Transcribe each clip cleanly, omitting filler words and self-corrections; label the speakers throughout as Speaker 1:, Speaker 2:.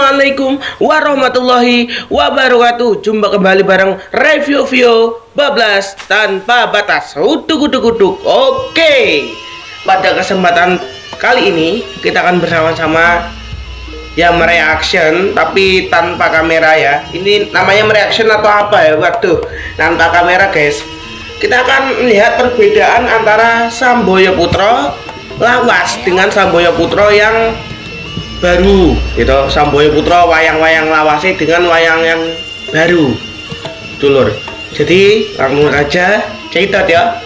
Speaker 1: Assalamualaikum warahmatullahi wabarakatuh. Jumpa kembali bareng review video bablas tanpa batas. Utuk. Oke, pada kesempatan kali ini kita akan bersama-sama ya mereaction tapi tanpa kamera ya. Ini namanya mereaction atau apa ya? Waduh, tanpa kamera guys. Kita akan melihat perbedaan antara Samboyo Putro lawas dengan Samboyo Putro yang baru gitu. Samboyo Putro wayang-wayang lawase dengan wayang yang baru dulur. Jadi langsung aja cerita ya,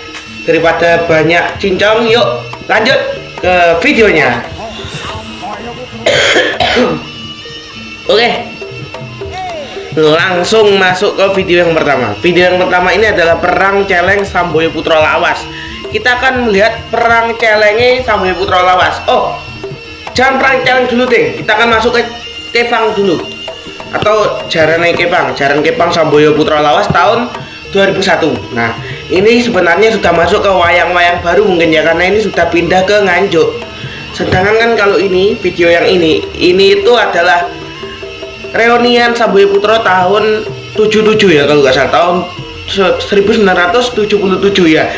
Speaker 1: daripada banyak cincong, yuk lanjut ke videonya. Oke, langsung masuk ke video yang pertama. Video yang pertama ini adalah perang celeng Samboyo Putro lawas. Kita akan melihat perang celengnya Samboyo Putro lawas. Oh, jangan perang celeng dulu deh, kita akan masuk ke Kepang dulu, atau Jaran Kepang Samboyo Putro lawas tahun 2001. Nah, ini sebenarnya sudah masuk ke wayang-wayang baru mungkin ya, karena ini sudah pindah ke Nganjuk. Sedangkan kan kalau ini video yang ini itu adalah reunian Samboyo Putro tahun 77 ya, kalau nggak salah tahun 1977 ya.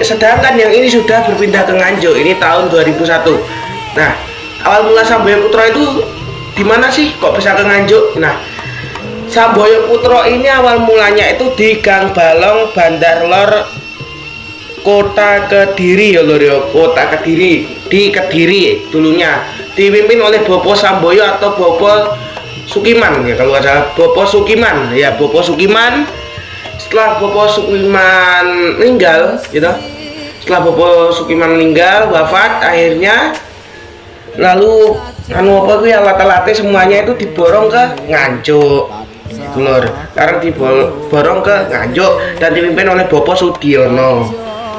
Speaker 1: Sedangkan yang ini sudah berpindah ke Nganjuk, ini tahun 2001. Nah, awal mula Samboyo Putro itu di mana sih kok bisa ke Nganjuk? Nah, Samboyo Putro ini awal mulanya itu di Gang Balong, Bandar Lor, Kota Kediri ya lor ya, Kota Kediri, di Kediri dulunya dipimpin oleh Bopo Samboyo atau Bopo Sukiman ya, kalau nggak salah Bopo Sukiman ya, Bopo Sukiman. Setelah Bopo Sukiman meninggal gitu, setelah Bopo Sukiman meninggal wafat, akhirnya lalu apa gue alat-alatnya semuanya itu diborong ke Nganjuk lor. Sekarang diborong ke Nganjuk dan dipimpin oleh Bopo Sudiono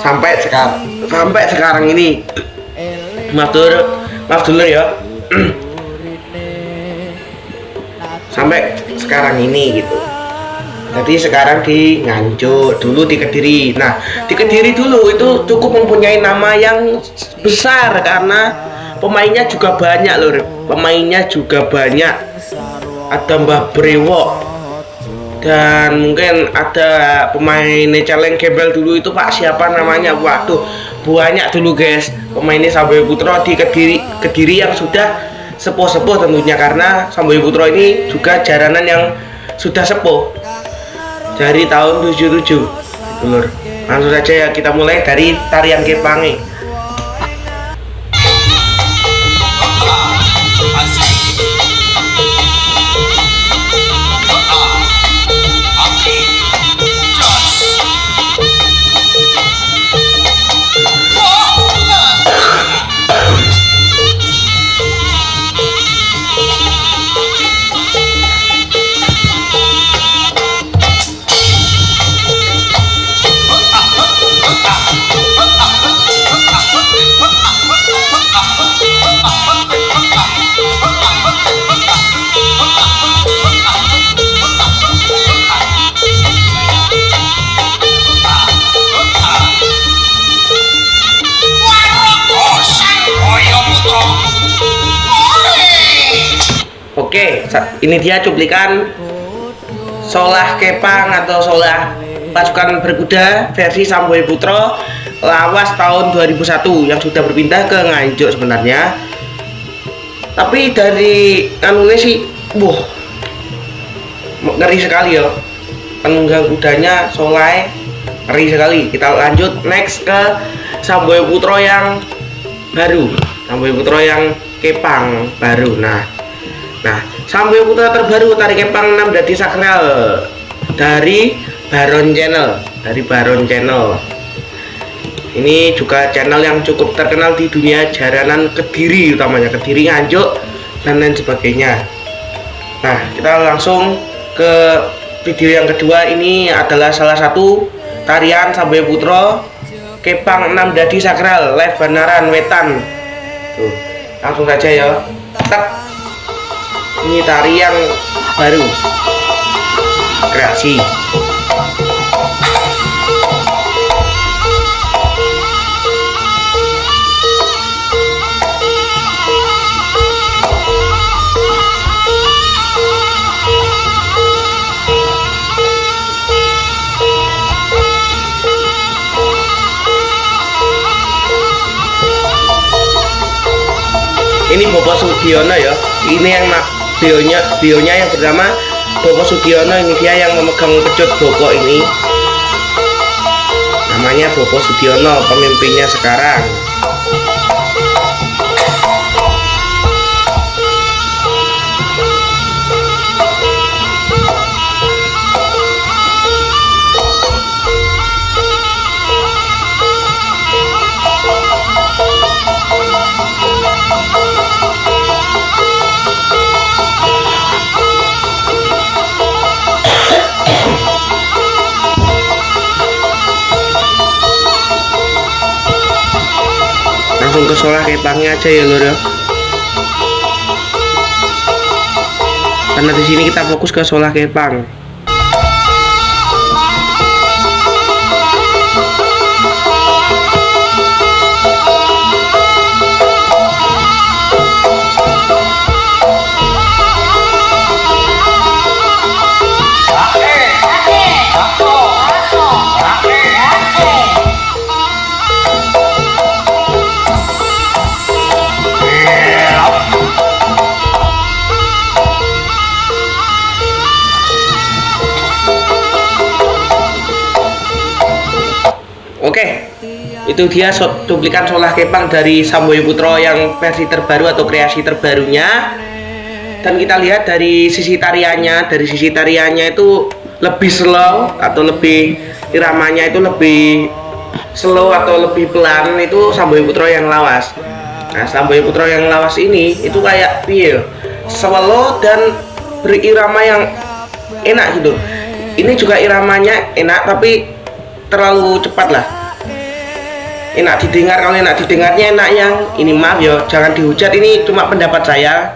Speaker 1: sampai sekarang ini. Maaf dulu ya. Sampai sekarang ini gitu. Jadi sekarang di Nganjuk, dulu di Kediri. Nah, di Kediri dulu itu cukup mempunyai nama yang besar karena pemainnya juga banyak loh. Pemainnya juga banyak. Ada Mbah Brewok, dan mungkin ada pemain celeng gembel dulu itu Pak siapa namanya. Waduh, banyak dulu guys pemainnya Samboyo Putro di Kediri yang sudah sepuh-sepuh tentunya, karena Samboyo Putro ini juga jaranan yang sudah sepuh dari tahun 77 lur. Langsung saja ya, kita mulai dari tarian Kepange. Oke, ini dia cuplikan Solah Kepang atau Solah Pasukan Berkuda versi Samboyo Putro lawas tahun 2001 yang sudah berpindah ke Nganjuk sebenarnya. Tapi dari anunya sih, ngeri sekali ya. Penunggang kudanya Solah, ngeri sekali. Kita lanjut next ke Samboyo Putro yang baru, Samboyo Putro yang Kepang baru. Nah, Samboyo Putro terbaru tarik Kepang 6 Dadi Sakral dari Baron Channel. Ini juga channel yang cukup terkenal di dunia jaranan Kediri, utamanya Kediri, Nganjuk dan lain sebagainya. Nah, kita langsung ke video yang kedua. Ini adalah salah satu tarian Samboyo Putro Kepang 6 Dadi Sakral live Banaran Wetan. Tuh, langsung saja ya. Ini tari yang baru kreasi. Sugiono ya. Ini yang bionya yang bernama Bopo Sugiono. Ini dia yang memegang pecut Bopo ini. Namanya Bopo Sugiono, pemimpinnya sekarang. Langsung ke Solah Kepangnya aja ya lur ya. Karena di sini kita fokus ke Solah Kepang. Oke, itu dia cuplikan Solah Kepang dari Samboyo Putro yang versi terbaru atau kreasi terbarunya. Dan kita lihat dari sisi tariannya itu lebih slow atau lebih iramanya itu lebih slow atau lebih pelan, itu Samboyo Putro yang lawas. Nah, Samboyo Putro yang lawas ini itu kayak piye, slow dan berirama yang enak gitu. Ini juga iramanya enak tapi terlalu cepat lah, enak didengar. Kalau enak didengarnya enak yang ini, maaf ya, jangan dihujat, ini cuma pendapat saya,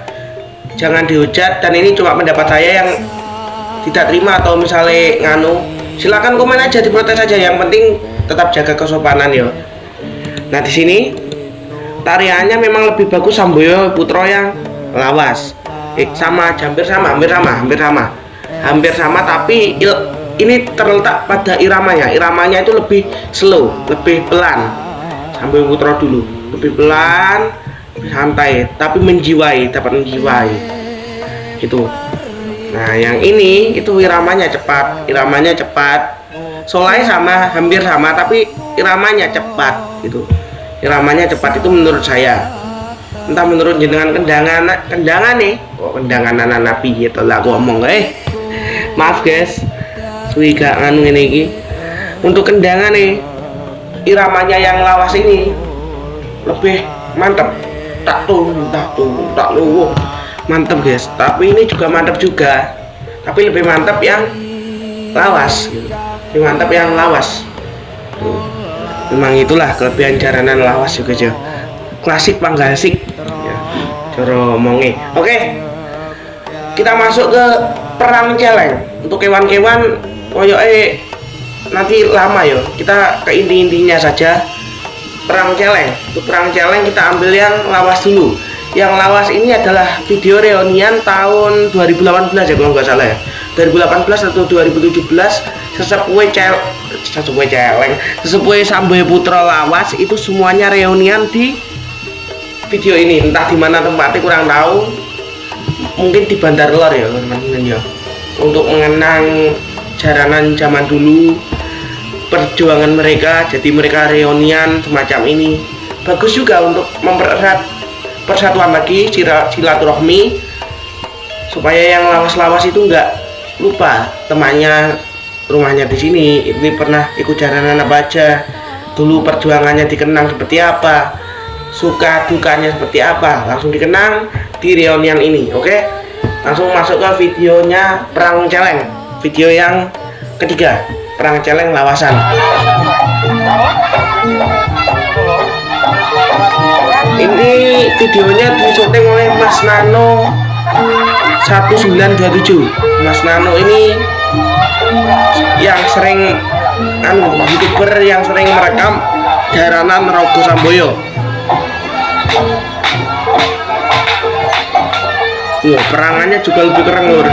Speaker 1: jangan dihujat. Dan ini cuma pendapat saya, yang tidak terima atau misalnya nganu, silakan komen aja, diprotes aja, yang penting tetap jaga kesopanan ya. Nah di sini tariannya memang lebih bagus Samboyo Putro yang lawas. Sama, hampir sama, tapi ini terletak pada iramanya itu lebih slow, lebih pelan. Samboyo Putro dulu lebih pelan, santai, tapi dapat menjiwai gitu. Nah yang ini itu iramanya cepat. Solahnya sama, hampir sama, tapi iramanya cepat gitu. Iramanya cepat itu menurut saya. Entah menurut jenengan kendangan nih, kok kendangan anak nabi gitu lah aku ngomong. Maaf guys, gak nganu ini. Untuk kendangan nih, iramanya yang lawas ini lebih mantap. Tak luwuh. Mantap guys. Tapi ini juga mantap juga. Tapi lebih mantap yang lawas. Memang itulah kelebihan jaranan lawas juga aja. Klasik panggasik. Ya, cara omonge. Oke. Kita masuk ke perang celeng. Untuk kewan-kewan koyoke nanti lama ya, kita ke inti-intinya saja. Perang celeng, untuk perang celeng kita ambil yang lawas dulu. Yang lawas ini adalah video reunian tahun 2018 ya kalau nggak salah ya, 2018 atau 2017. Sesepuhe Samboyo Putro lawas itu semuanya reunian di video ini. Entah di mana tempatnya kurang tahu, mungkin di Bandar Lor ya teman-teman ya, untuk mengenang jaranan zaman dulu, perjuangan mereka. Jadi mereka reunian semacam ini bagus juga untuk mempererat persatuan lagi, silaturahmi, supaya yang lawas-lawas itu nggak lupa temannya, rumahnya di sini, ini pernah ikut jaranan apa aja dulu, perjuangannya dikenang seperti apa, suka dukanya seperti apa, langsung dikenang di reunian ini. Oke, langsung masuk ke videonya perang celeng, video yang ketiga, perang celeng lawasan. Ini videonya disyuting oleh Mas Nano 1927. Mas Nano ini yang sering YouTuber yang sering merekam jaranan Rogo Samboyo. Perangannya juga lebih keren lur.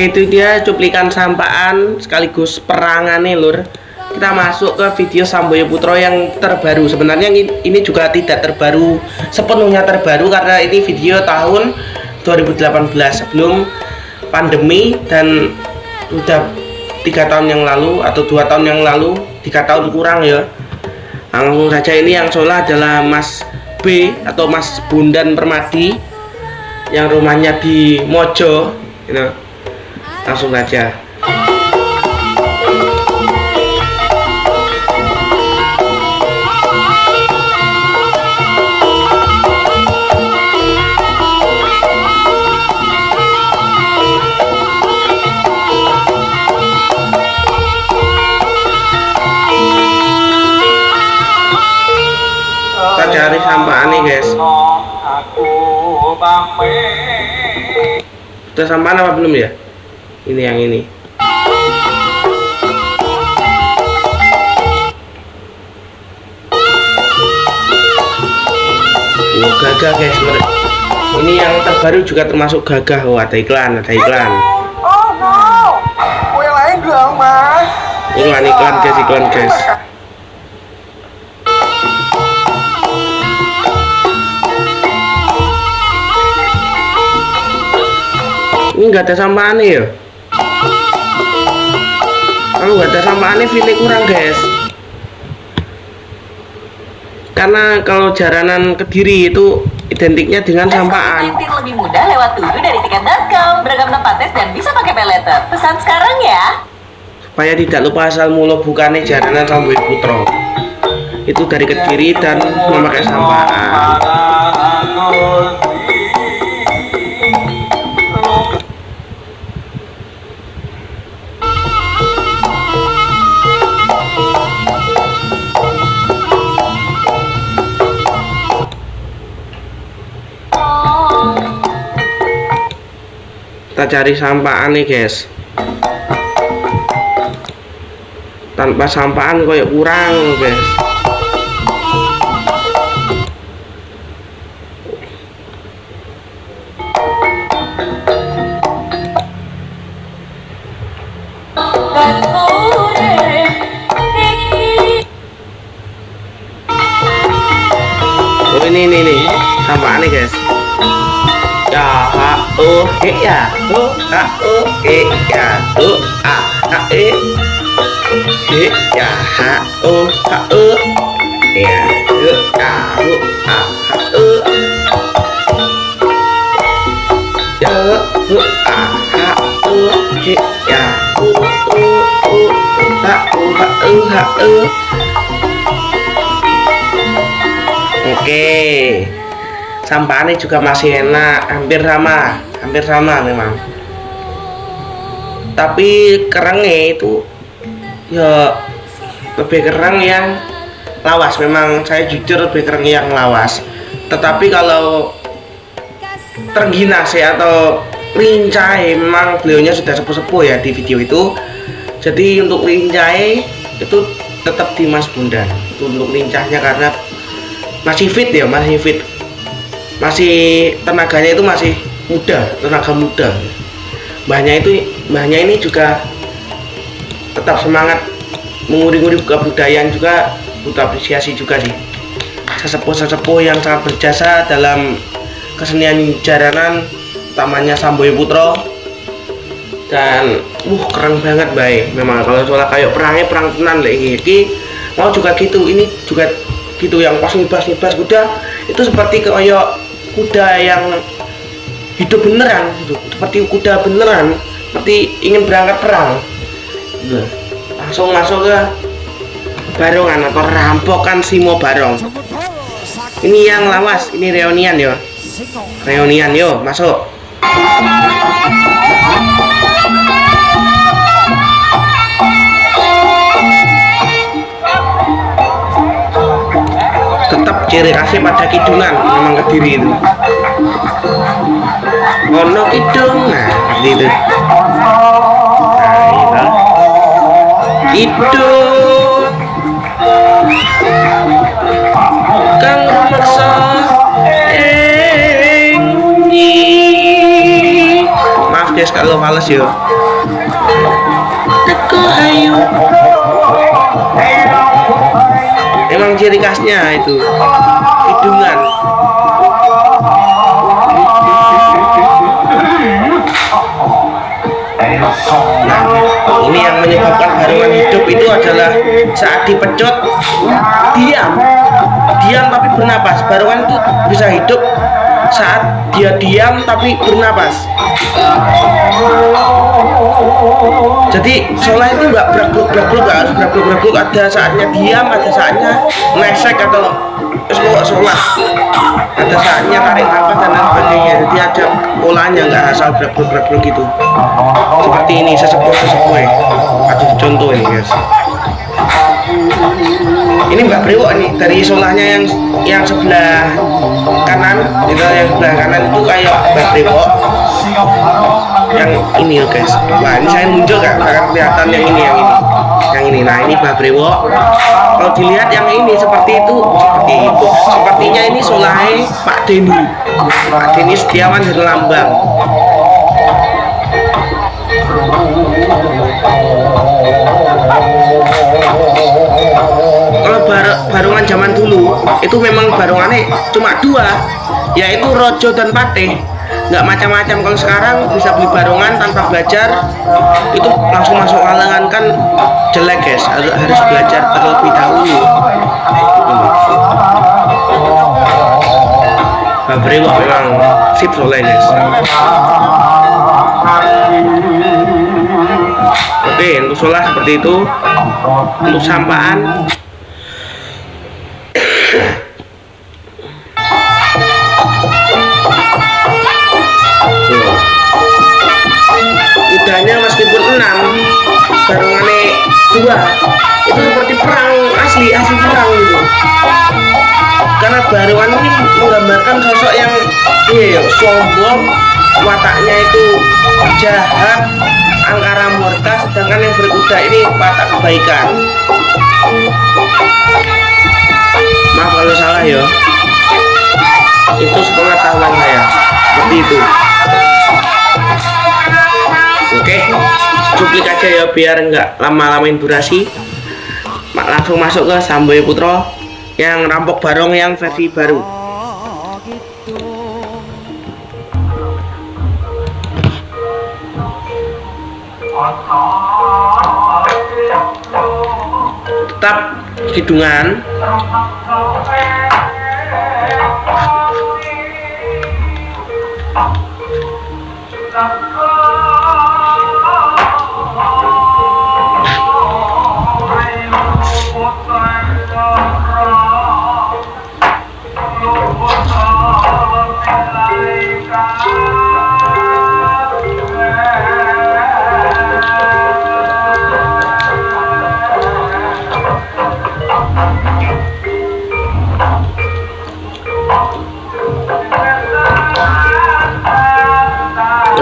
Speaker 1: Oke, itu dia cuplikan sampaan sekaligus perangannya lur. Kita masuk ke video Samboyo Putro yang terbaru. Sebenarnya ini juga tidak terbaru, sepenuhnya terbaru karena ini video tahun 2018 sebelum pandemi, dan udah 3 tahun yang lalu atau 2 tahun yang lalu, 3 tahun kurang ya. Langsung saja, ini yang soal adalah Mas B atau Mas Bundan Permadi yang rumahnya di Mojo gitu. Langsung saja. Kita cari sampah nih guys. Udah sampah apa belum ya? Ini yang ini. Gagah guys. Ini yang terbaru juga termasuk gagah. Oh, ada iklan, ada iklan.
Speaker 2: Oh no, kue lain dong mas.
Speaker 1: Iklan guys, iklan guys. Ini nggak ada sampah aneh ya. Kalau nggak ada sampah aneh, feelnya kurang guys. Karena kalau jaranan Kediri itu identiknya dengan sampaan.
Speaker 3: Lebih mudah lewat dulu dari tiket.com. Beragam tempat tes dan bisa pakai pay letter. Pesan sekarang ya.
Speaker 1: Supaya tidak lupa asal mula bukannya jaranan Samboyo Putro. Itu dari Kediri dan memakai sampaan. Kita cari sampaan nih guys. Tanpa sampaan kayak kurang guys. Oh ini sampaan nih guys. Ya ha o he ya o ha o he ya o a ha e he ya ha o ha o ya o a o a ha o ya o a ha o he ya o ha o ha o ha o. Oke, sampahnya juga masih enak, hampir sama memang. Tapi kerangnya itu ya lebih kerang yang lawas. Memang saya jujur lebih kerang yang lawas. Tetapi kalau terginase atau lincai, memang beliaunya sudah sepuh-sepuh ya di video itu. Jadi untuk lincai itu tetap di Mas Bundan. Itu untuk lincahnya karena masih fit ya, masih tenaganya itu masih muda, tenaga muda. Mbahnya ini juga tetap semangat menguri-nguri kebudayaan, juga butuh apresiasi juga sih. Sesepuh yang sangat berjasa dalam kesenian jaranan, utamanya Samboyo Putro. Dan keren banget baik. Memang kalau soal kayak perang tenan lagi mau juga gitu. Ini juga gitu, yang pas nibas kuda itu seperti kayak kuda yang hidup beneran gitu. Seperti kuda beneran, seperti ingin berangkat perang gitu. Langsung masuk ke barongan atau rampokan Simo Barong. Ini yang lawas, ini reunian yo, masuk. Tetap ciri khasnya pada kidungan, memang Kediri itu. Ono kidung, nah gitu. Nah, kidung kang maksa maaf guys kalau males yo. Emang ciri khasnya itu hidungan. Nah, ini yang menyebabkan barungan hidup itu adalah saat dipecut diam tapi bernapas. Barungan itu bisa hidup saat dia diam tapi bernapas. Jadi sholah itu nggak berak-berak, nggak harus berak-berak, ada saatnya diam, ada saatnya nesek atau sholah, ada saatnya tarik nafas dan lain sebagainya. Jadi ada polanya, nggak asal berak-berak gitu. Seperti ini, sesepuh. Ada contoh ini guys. Ini Mbak Brewok nih, dari sholahnya yang sebelah kanan, itu yang sebelah kanan itu kayak Mbak Brewok. Yang ini loh guys. Wah, ini saya muncul kan, akan kelihatan yang ini. Nah, ini Mbak Brewok. Kalau dilihat yang ini seperti itu. Sepertinya ini sholahnya Pak Denny Setiawan dari Lambang. Kalau barungan zaman dulu itu memang barungannya cuma dua, yaitu Rojo dan Patih, nggak macam-macam. Kalau sekarang bisa beli barungan tanpa belajar itu langsung masuk halangan, kan jelek guys, harus belajar terlebih dahulu. Mbak Brewok memang sip soleh guys. Oke, untuk sholah seperti itu. Untuk sampahan udahnya meskipun 6, barungannya 2, itu seperti perang asli perang gitu. Karena barungan ini menggambarkan sosok yang sombong, wataknya itu jahat, angkara murka, sedangkan yang berkuda ini watak kebaikan. Maaf kalau salah ya, itu sepengetahuan saya seperti itu. Oke, cuplik aja ya biar nggak lama-lamain durasi. Langsung masuk ke Samboyo Putro yang rampok barong yang versi baru. Tetap hidungan.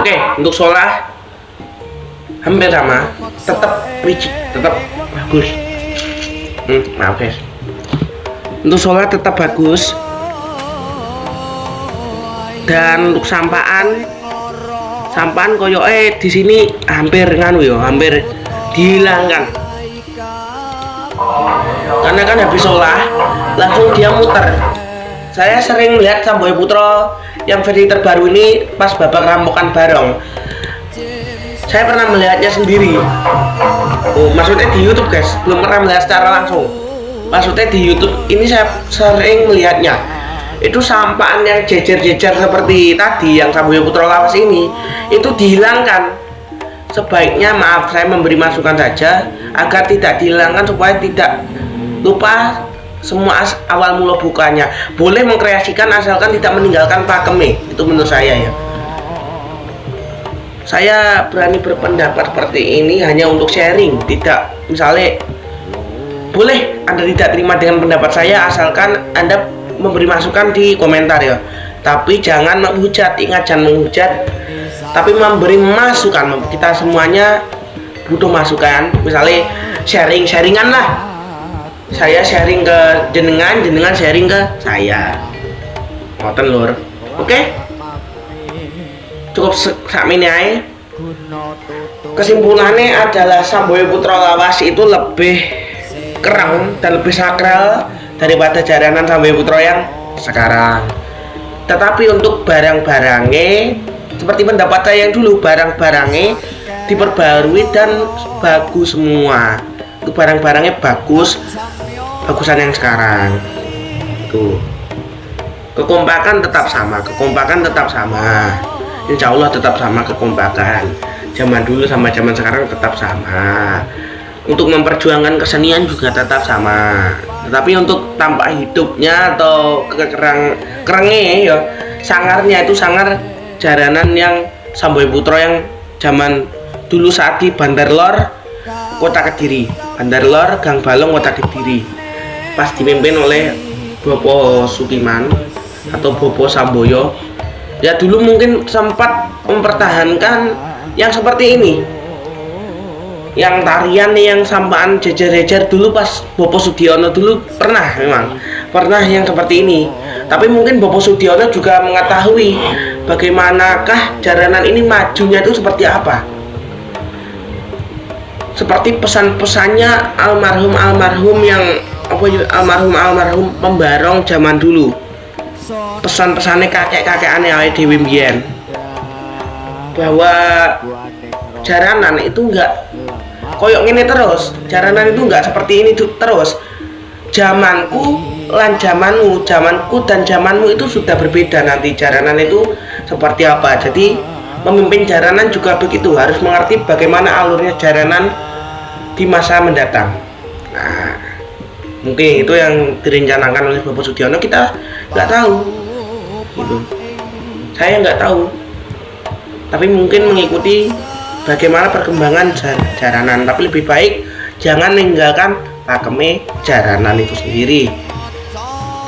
Speaker 1: Oke, untuk sholah hampir sama, tetap rigid, tetap bagus. Maaf guys. Untuk sholah tetap bagus. Dan untuk sampahan koyoke di sini hampir hampir dihilangkan. Karena kan habis sholah langsung dia muter. Saya sering melihat Samboyo Putro yang versi terbaru ini pas babak rampokan barong. Saya pernah melihatnya sendiri. Maksudnya di YouTube guys, belum pernah melihat secara langsung. Maksudnya di YouTube ini saya sering melihatnya. Itu sampahan yang jejer-jejer seperti tadi yang Samboyo Putro lawas ini itu dihilangkan. Sebaiknya maaf saya memberi masukan saja agar tidak dihilangkan supaya tidak lupa semua awal mula bukanya. Boleh mengkreasikan asalkan tidak meninggalkan pakemnya. Itu menurut saya ya. Saya berani berpendapat seperti ini hanya untuk sharing, tidak misalnya boleh Anda tidak terima dengan pendapat saya asalkan Anda memberi masukan di komentar ya. Tapi jangan menghujat, ingat jangan menghujat, tapi memberi masukan. Kita semuanya butuh masukan. Misalnya sharingan lah. Saya sharing ke jenengan sharing ke saya. Ngoten lur. Oke? Cukup sakmene ae. kesimpulannya adalah Samboyo Putra Lawas itu lebih keren dan lebih sakral daripada jaranan Samboyo Putra yang sekarang. Tetapi untuk barang-barangnya seperti pendapat saya yang dulu, barang-barangnya diperbarui dan bagus semua. Itu barang-barangnya bagus, bagusan yang sekarang. Tuh. Kekompakan tetap sama, insya Allah tetap sama kekompakan. Zaman dulu sama zaman sekarang tetap sama. Untuk memperjuangkan kesenian juga tetap sama. Tetapi untuk tampak hidupnya atau kerengnya ya, sangarnya itu sangar jaranan yang Samboyo Putra yang zaman dulu saat di Bandar Lor Kota Kediri, Bandar Lor Gang Balong Kota Kediri, pas dipimpin oleh Bopo Sukiman atau Bopo Samboyo. Ya dulu mungkin sempat mempertahankan yang seperti ini, yang tarian yang sampaan jejer-jejer dulu pas Bopo Sudiono dulu pernah yang seperti ini. Tapi mungkin Bopo Sudiono juga mengetahui bagaimanakah jaranan ini majunya itu seperti apa, seperti pesan-pesannya almarhum yang almarhum pembarong zaman dulu, pesan-pesannya kakek-kakekane awake dhewe mbiyen, bahwa jaranan itu enggak koyok ngene terus, jaranan itu enggak seperti ini terus. Zamanku lan zamanmu, zamanku dan zamanmu itu sudah berbeda, nanti jaranan itu seperti apa. Jadi memimpin jaranan juga begitu, harus mengerti bagaimana alurnya jaranan di masa mendatang. Nah, mungkin itu yang direncanakan oleh Bopo Sudiono, kita nggak tahu gitu. Saya nggak tahu, tapi mungkin mengikuti bagaimana perkembangan jaranan. Tapi lebih baik jangan meninggalkan pakeme jaranan itu sendiri.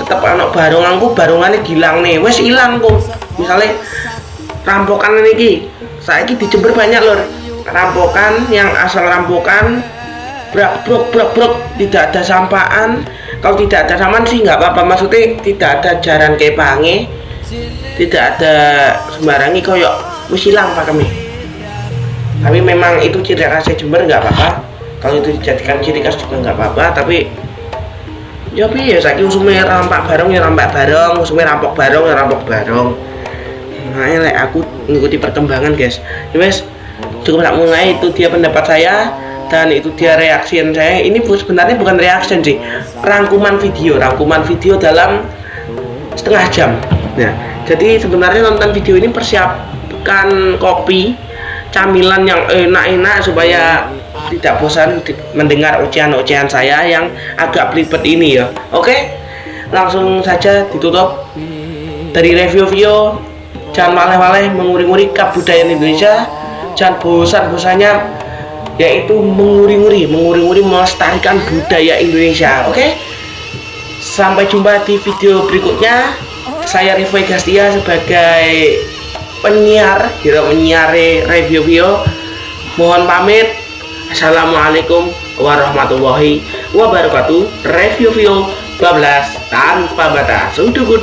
Speaker 1: Tetap anak barongannya gilang nih, wes hilang kok. Misalnya rampokan ini saya di Jember banyak lor, rampokan yang asal rampokan brok, tidak ada sampaan. Kalau tidak ada sampaan sih nggak apa-apa, maksudnya tidak ada jaran kepange, tidak ada sembarangi koyok wis hilang pakeme. Tapi memang itu ciri khasnya Jember, nggak apa-apa. Kalau itu dijadikan ciri khas juga nggak apa-apa. Tapi ya saiki usume rampak barong ya rampak barong, usume rampok barong ya rampok barong. Makanya aku mengikuti perkembangan guys. Ya wes, cukup tak mulai, itu dia pendapat saya dan itu dia reaction saya. Ini sebenarnya bukan reaction sih, rangkuman video dalam setengah jam. Nah, jadi sebenarnya nonton video ini persiapkan kopi, camilan yang enak-enak supaya tidak bosan mendengar ocehan-ocehan saya yang agak belibet ini ya. Oke, langsung saja ditutup dari review video. Jangan maleh-maleh menguri-nguri kebudayaan Indonesia, jangan bosan-bosannya yaitu menguri-nguri melestarikan budaya Indonesia. Oke, sampai jumpa di video berikutnya. Saya Rifai Gastia sebagai penyiar review video. Mohon pamit. Assalamualaikum warahmatullahi wabarakatuh. Review video bablas tanpa batas. Uduk.